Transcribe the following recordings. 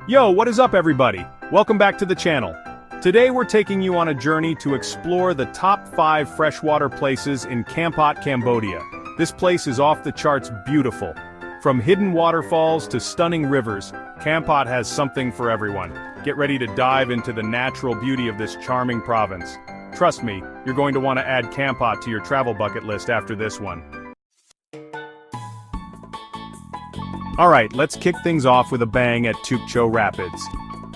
Yo, what is up everybody? Welcome back to the channel. Today we're taking you on a journey to explore the top 5 freshwater places in Kampot, Cambodia. This place is off the charts beautiful. From hidden waterfalls to stunning rivers, Kampot has something for everyone. Get ready to dive into the natural beauty of this charming province. Trust me, you're going to want to add Kampot to your travel bucket list after this one. Alright, let's kick things off with a bang at Tukcho Rapids.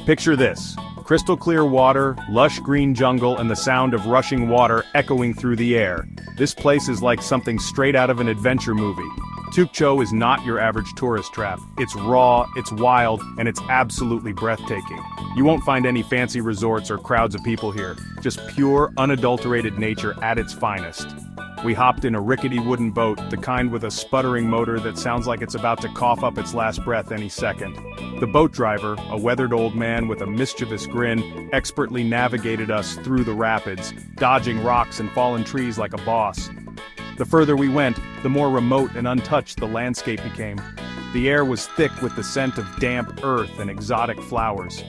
Picture this. Crystal clear water, lush green jungle, and the sound of rushing water echoing through the air. This place is like something straight out of an adventure movie. Tukcho is not your average tourist trap. It's raw, it's wild, and it's absolutely breathtaking. You won't find any fancy resorts or crowds of people here, just pure, unadulterated nature at its finest. We hopped in a rickety wooden boat, the kind with a sputtering motor that sounds like it's about to cough up its last breath any second. The boat driver, a weathered old man with a mischievous grin, expertly navigated us through the rapids, dodging rocks and fallen trees like a boss. The further we went, the more remote and untouched the landscape became. The air was thick with the scent of damp earth and exotic flowers.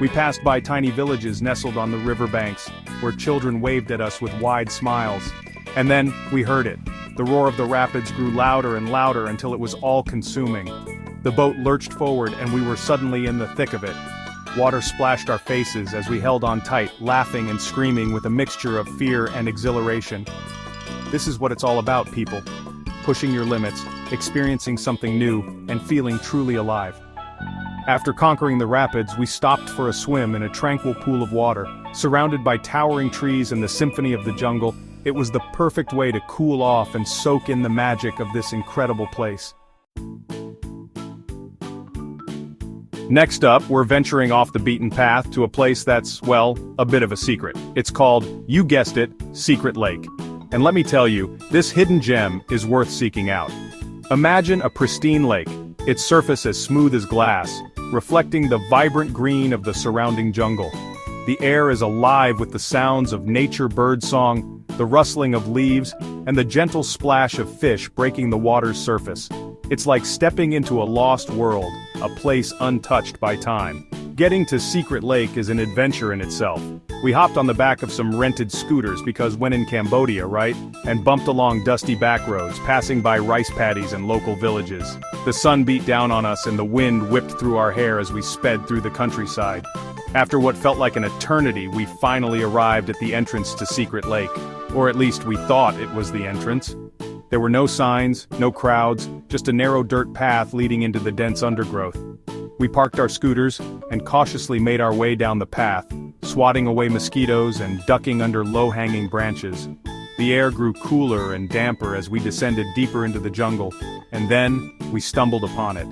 We passed by tiny villages nestled on the riverbanks, where children waved at us with wide smiles. And then, we heard it. The roar of the rapids grew louder and louder until it was all-consuming. The boat lurched forward and we were suddenly in the thick of it. Water splashed our faces as we held on tight, laughing and screaming with a mixture of fear and exhilaration. This is what it's all about, people. Pushing your limits, experiencing something new, and feeling truly alive. After conquering the rapids, we stopped for a swim in a tranquil pool of water. Surrounded by towering trees and the symphony of the jungle, it was the perfect way to cool off and soak in the magic of this incredible place. Next up, we're venturing off the beaten path to a place that's, well, a bit of a secret. It's called, you guessed it, Secret Lake. And let me tell you, this hidden gem is worth seeking out. Imagine a pristine lake, its surface as smooth as glass, reflecting the vibrant green of the surrounding jungle. The air is alive with the sounds of nature birdsong, the rustling of leaves, and the gentle splash of fish breaking the water's surface. It's like stepping into a lost world, a place untouched by time. Getting to Secret Lake is an adventure in itself. We hopped on the back of some rented scooters because when in Cambodia, right? And bumped along dusty back roads, passing by rice paddies and local villages. The sun beat down on us and the wind whipped through our hair as we sped through the countryside. After what felt like an eternity, we finally arrived at the entrance to Secret Lake. Or at least we thought it was the entrance. There were no signs, no crowds, just a narrow dirt path leading into the dense undergrowth. We parked our scooters and cautiously made our way down the path, swatting away mosquitoes and ducking under low-hanging branches. The air grew cooler and damper as we descended deeper into the jungle, and then, we stumbled upon it.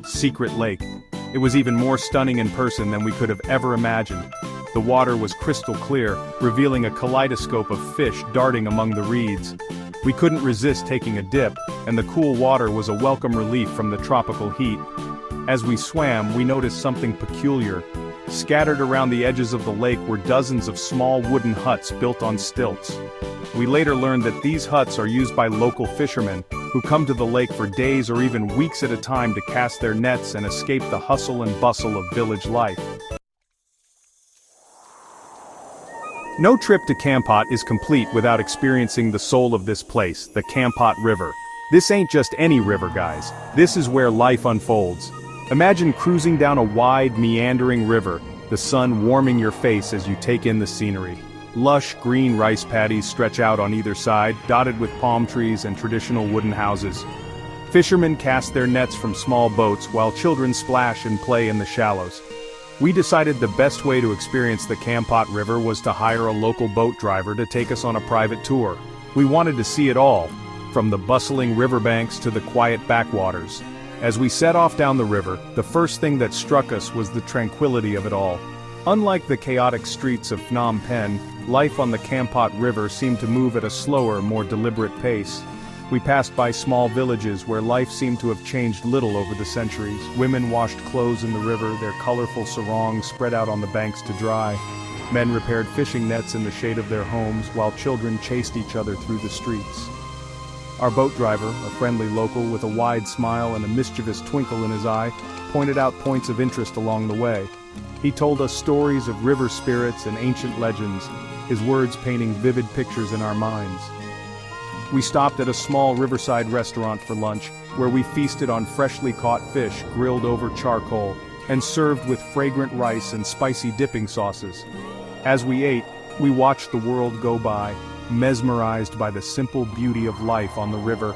Secret Lake. It was even more stunning in person than we could have ever imagined. The water was crystal clear, revealing a kaleidoscope of fish darting among the reeds. We couldn't resist taking a dip, and the cool water was a welcome relief from the tropical heat. As we swam, we noticed something peculiar. Scattered around the edges of the lake were dozens of small wooden huts built on stilts. We later learned that these huts are used by local fishermen, who come to the lake for days or even weeks at a time to cast their nets and escape the hustle and bustle of village life. No trip to Kampot is complete without experiencing the soul of this place, the Kampot River. This ain't just any river, guys. This is where life unfolds. Imagine cruising down a wide, meandering river, the sun warming your face as you take in the scenery. Lush, green rice paddies stretch out on either side, dotted with palm trees and traditional wooden houses. Fishermen cast their nets from small boats while children splash and play in the shallows. We decided the best way to experience the Kampot River was to hire a local boat driver to take us on a private tour. We wanted to see it all, from the bustling riverbanks to the quiet backwaters. As we set off down the river, the first thing that struck us was the tranquility of it all. Unlike the chaotic streets of Phnom Penh, life on the Kampot River seemed to move at a slower, more deliberate pace. We passed by small villages where life seemed to have changed little over the centuries. Women washed clothes in the river, their colorful sarongs spread out on the banks to dry. Men repaired fishing nets in the shade of their homes, while children chased each other through the streets. Our boat driver, a friendly local with a wide smile and a mischievous twinkle in his eye, pointed out points of interest along the way. He told us stories of river spirits and ancient legends, his words painting vivid pictures in our minds. We stopped at a small riverside restaurant for lunch, where we feasted on freshly caught fish grilled over charcoal and served with fragrant rice and spicy dipping sauces. As we ate, we watched the world go by, mesmerized by the simple beauty of life on the river.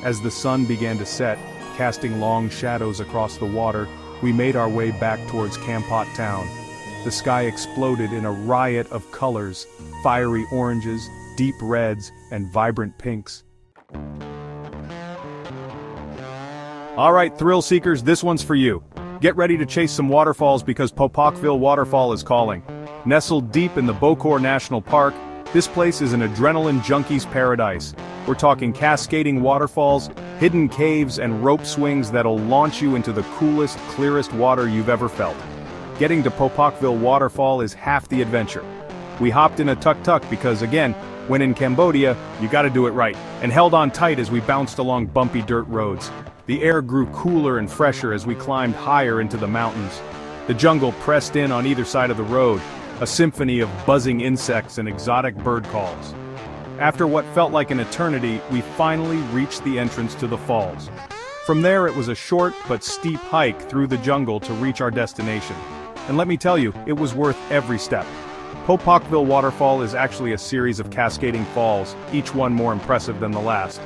As the sun began to set, casting long shadows across the water, we made our way back towards Kampot town. The sky exploded in a riot of colors, fiery oranges, deep reds, and vibrant pinks. Alright, thrill seekers, this one's for you. Get ready to chase some waterfalls because Popocville Waterfall is calling. Nestled deep in the Bokor National Park, this place is an adrenaline junkie's paradise. We're talking cascading waterfalls, hidden caves, and rope swings that'll launch you into the coolest, clearest water you've ever felt. Getting to Popocville Waterfall is half the adventure. We hopped in a tuk-tuk because, again, when in Cambodia, you gotta do it right, and held on tight as we bounced along bumpy dirt roads. The air grew cooler and fresher as we climbed higher into the mountains. The jungle pressed in on either side of the road, a symphony of buzzing insects and exotic bird calls. After what felt like an eternity, we finally reached the entrance to the falls. From there it was a short but steep hike through the jungle to reach our destination. And let me tell you, it was worth every step. Popocville Waterfall is actually a series of cascading falls, each one more impressive than the last.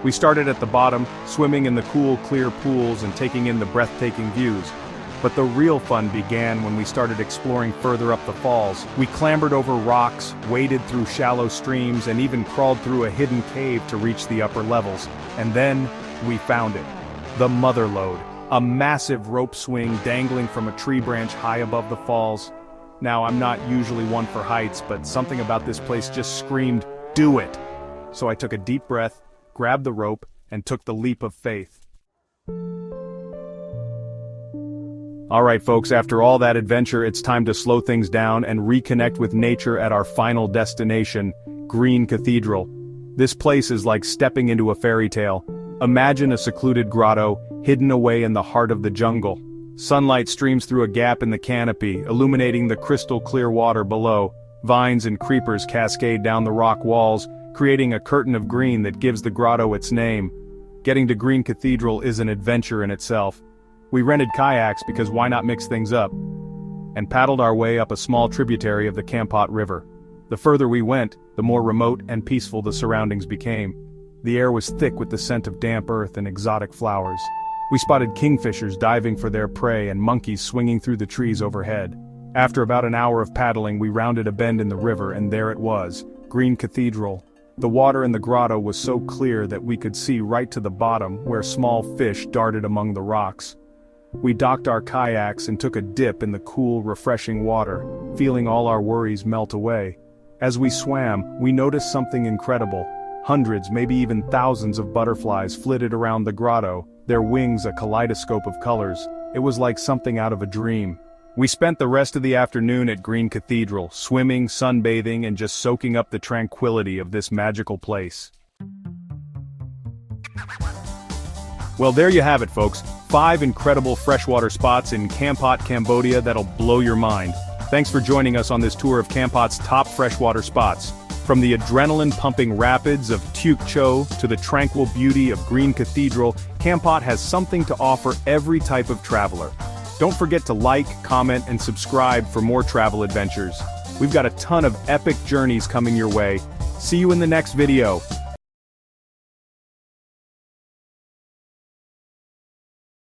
We started at the bottom, swimming in the cool, clear pools and taking in the breathtaking views. But the real fun began when we started exploring further up the falls. We clambered over rocks, waded through shallow streams, and even crawled through a hidden cave to reach the upper levels. And then, we found it. The Mother Lode, a massive rope swing dangling from a tree branch high above the falls. Now, I'm not usually one for heights, but something about this place just screamed, "Do it!" So I took a deep breath, grabbed the rope, and took the leap of faith. Alright folks, after all that adventure, it's time to slow things down and reconnect with nature at our final destination, Green Cathedral. This place is like stepping into a fairy tale. Imagine a secluded grotto, hidden away in the heart of the jungle. Sunlight streams through a gap in the canopy, illuminating the crystal clear water below. Vines and creepers cascade down the rock walls, creating a curtain of green that gives the grotto its name. Getting to Green Cathedral is an adventure in itself. We rented kayaks because why not mix things up? And paddled our way up a small tributary of the Kampot River. The further we went, the more remote and peaceful the surroundings became. The air was thick with the scent of damp earth and exotic flowers. We spotted kingfishers diving for their prey and monkeys swinging through the trees overhead. After about an hour of paddling, we rounded a bend in the river and there it was, Green Cathedral. The water in the grotto was so clear that we could see right to the bottom where small fish darted among the rocks. We docked our kayaks and took a dip in the cool, refreshing water, feeling all our worries melt away. As we swam, we noticed something incredible. Hundreds, maybe even thousands of butterflies flitted around the grotto, their wings a kaleidoscope of colors. It was like something out of a dream. We spent the rest of the afternoon at Green Cathedral, swimming, sunbathing, and just soaking up the tranquility of this magical place. Well, there you have it, folks. 5 incredible freshwater spots in Kampot, Cambodia that'll blow your mind. Thanks for joining us on this tour of Kampot's top freshwater spots. From the adrenaline-pumping rapids of Tuk Cho to the tranquil beauty of Green Cathedral, Kampot has something to offer every type of traveler. Don't forget to like, comment, and subscribe for more travel adventures. We've got a ton of epic journeys coming your way. See you in the next video.